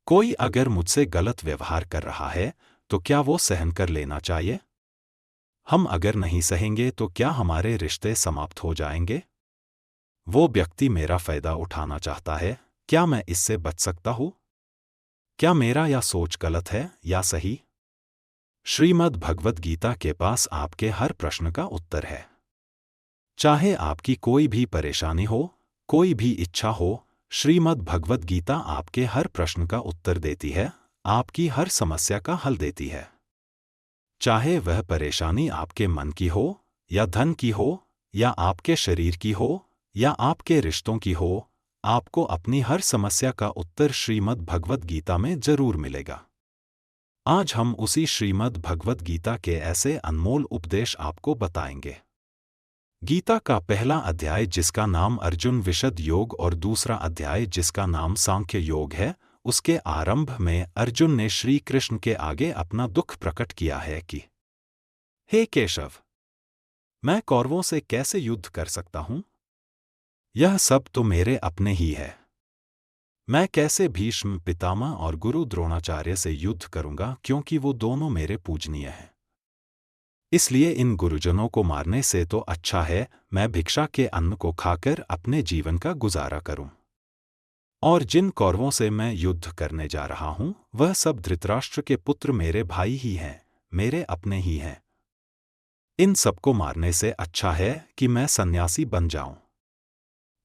कोई अगर मुझसे गलत व्यवहार कर रहा है तो क्या वो सहन कर लेना चाहिए? हम अगर नहीं सहेंगे तो क्या हमारे रिश्ते समाप्त हो जाएंगे? वो व्यक्ति मेरा फायदा उठाना चाहता है, क्या मैं इससे बच सकता हूँ? क्या मेरा यह सोच गलत है या सही? श्रीमद् भगवद गीता के पास आपके हर प्रश्न का उत्तर है। चाहे आपकी कोई भी परेशानी हो, कोई भी इच्छा हो, श्रीमद् भगवद गीता आपके हर प्रश्न का उत्तर देती है, आपकी हर समस्या का हल देती है। चाहे वह परेशानी आपके मन की हो, या धन की हो, या आपके शरीर की हो, या आपके रिश्तों की हो, आपको अपनी हर समस्या का उत्तर श्रीमद् भगवद गीता में जरूर मिलेगा। आज हम उसी श्रीमद् भगवद गीता के ऐसे अनमोल उपदेश आपको बताएंगे। गीता का पहला अध्याय जिसका नाम अर्जुन विशद योग और दूसरा अध्याय जिसका नाम सांख्य योग है, उसके आरंभ में अर्जुन ने श्री कृष्ण के आगे अपना दुख प्रकट किया है कि हे केशव, मैं कौरवों से कैसे युद्ध कर सकता हूं? यह सब तो मेरे अपने ही है। मैं कैसे भीष्म पितामह और गुरु द्रोणाचार्य से युद्ध करूंगा, क्योंकि वो दोनों मेरे पूजनीय हैं। इसलिए इन गुरुजनों को मारने से तो अच्छा है मैं भिक्षा के अन्न को खाकर अपने जीवन का गुजारा करूं। और जिन कौरवों से मैं युद्ध करने जा रहा हूं, वह सब धृतराष्ट्र के पुत्र मेरे भाई ही हैं, मेरे अपने ही हैं। इन सबको मारने से अच्छा है कि मैं सन्यासी बन जाऊं।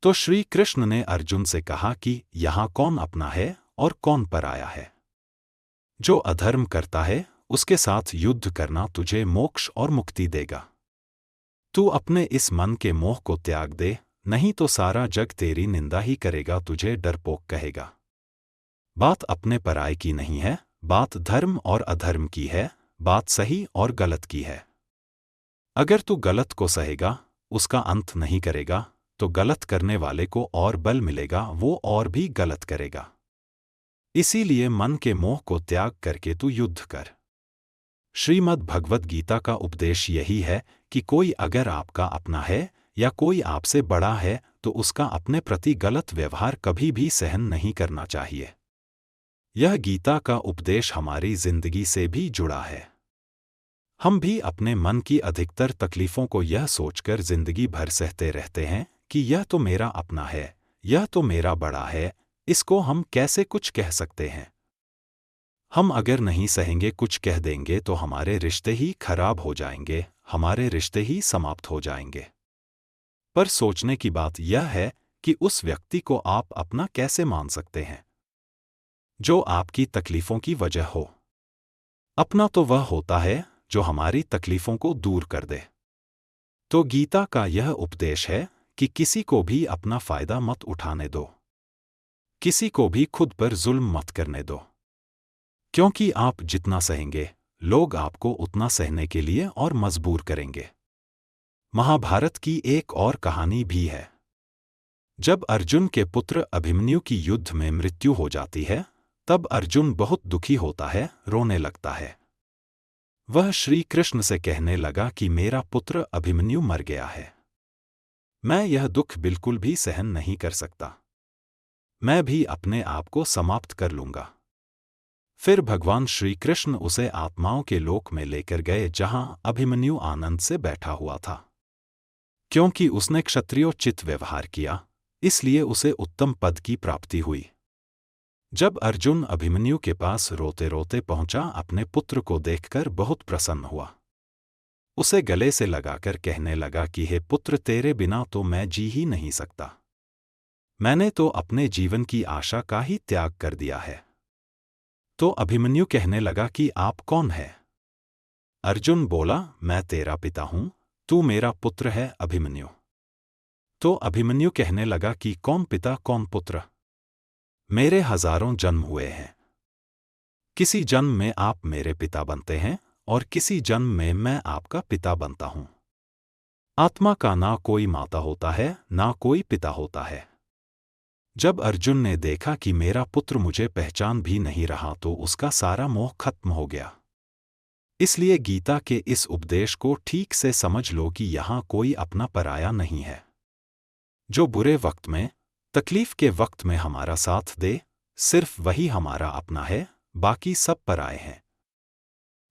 तो श्री कृष्ण ने अर्जुन से कहा कि यहां कौन अपना है और कौन पराया है। जो अधर्म करता है उसके साथ युद्ध करना तुझे मोक्ष और मुक्ति देगा। तू अपने इस मन के मोह को त्याग दे, नहीं तो सारा जग तेरी निंदा ही करेगा, तुझे डरपोक कहेगा। बात अपने पराये की नहीं है, बात धर्म और अधर्म की है, बात सही और गलत की है। अगर तू गलत को सहेगा, उसका अंत नहीं करेगा, तो गलत करने वाले को और बल मिलेगा, वो और भी गलत करेगा। इसीलिए मन के मोह को त्याग करके तू युद्ध कर। श्रीमद् भगवद गीता का उपदेश यही है कि कोई अगर आपका अपना है या कोई आपसे बड़ा है तो उसका अपने प्रति गलत व्यवहार कभी भी सहन नहीं करना चाहिए। यह गीता का उपदेश हमारी जिंदगी से भी जुड़ा है। हम भी अपने मन की अधिकतर तकलीफों को यह सोचकर जिंदगी भर सहते रहते हैं कि यह तो मेरा अपना है, यह तो मेरा बड़ा है, इसको हम कैसे कुछ कह सकते हैं। हम अगर नहीं सहेंगे, कुछ कह देंगे तो हमारे रिश्ते ही खराब हो जाएंगे, हमारे रिश्ते ही समाप्त हो जाएंगे। पर सोचने की बात यह है कि उस व्यक्ति को आप अपना कैसे मान सकते हैं जो आपकी तकलीफों की वजह हो। अपना तो वह होता है जो हमारी तकलीफों को दूर कर दे। तो गीता का यह उपदेश है कि किसी को भी अपना फायदा मत उठाने दो, किसी को भी खुद पर जुल्म मत करने दो, क्योंकि आप जितना सहेंगे लोग आपको उतना सहने के लिए और मजबूर करेंगे। महाभारत की एक और कहानी भी है। जब अर्जुन के पुत्र अभिमन्यु की युद्ध में मृत्यु हो जाती है, तब अर्जुन बहुत दुखी होता है, रोने लगता है। वह श्री कृष्ण से कहने लगा कि मेरा पुत्र अभिमन्यु मर गया है, मैं यह दुख बिल्कुल भी सहन नहीं कर सकता, मैं भी अपने आप को समाप्त कर लूंगा। फिर भगवान श्री कृष्ण उसे आत्माओं के लोक में लेकर गए जहां अभिमन्यु आनंद से बैठा हुआ था। क्योंकि उसने क्षत्रियोचित व्यवहार किया, इसलिए उसे उत्तम पद की प्राप्ति हुई। जब अर्जुन अभिमन्यु के पास रोते रोते पहुंचा, अपने पुत्र को देखकर बहुत प्रसन्न हुआ। उसे गले से लगाकर कहने लगा कि हे पुत्र, तेरे बिना तो मैं जी ही नहीं सकता, मैंने तो अपने जीवन की आशा का ही त्याग कर दिया है। तो अभिमन्यु कहने लगा कि आप कौन है? अर्जुन बोला, मैं तेरा पिता हूं, तू मेरा पुत्र है अभिमन्यु। तो अभिमन्यु कहने लगा कि कौन पिता कौन पुत्र? मेरे हजारों जन्म हुए हैं, किसी जन्म में आप मेरे पिता बनते हैं और किसी जन्म में मैं आपका पिता बनता हूं। आत्मा का ना कोई माता होता है ना कोई पिता होता है। जब अर्जुन ने देखा कि मेरा पुत्र मुझे पहचान भी नहीं रहा तो उसका सारा मोह खत्म हो गया। इसलिए गीता के इस उपदेश को ठीक से समझ लो कि यहां कोई अपना पराया नहीं है। जो बुरे वक्त में, तकलीफ के वक्त में हमारा साथ दे, सिर्फ वही हमारा अपना है, बाकी सब पराये हैं।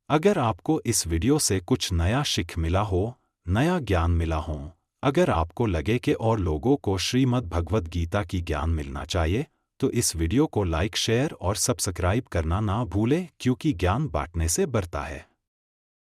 अगर आपको इस वीडियो से कुछ नया सीख मिला हो, नया ज्ञान मिला हो, अगर आपको लगे कि और लोगों को श्रीमद् भगवद गीता की ज्ञान मिलना चाहिए, तो इस वीडियो को लाइक, शेयर और सब्सक्राइब करना ना भूलें, क्योंकि ज्ञान बांटने से बढ़ता है।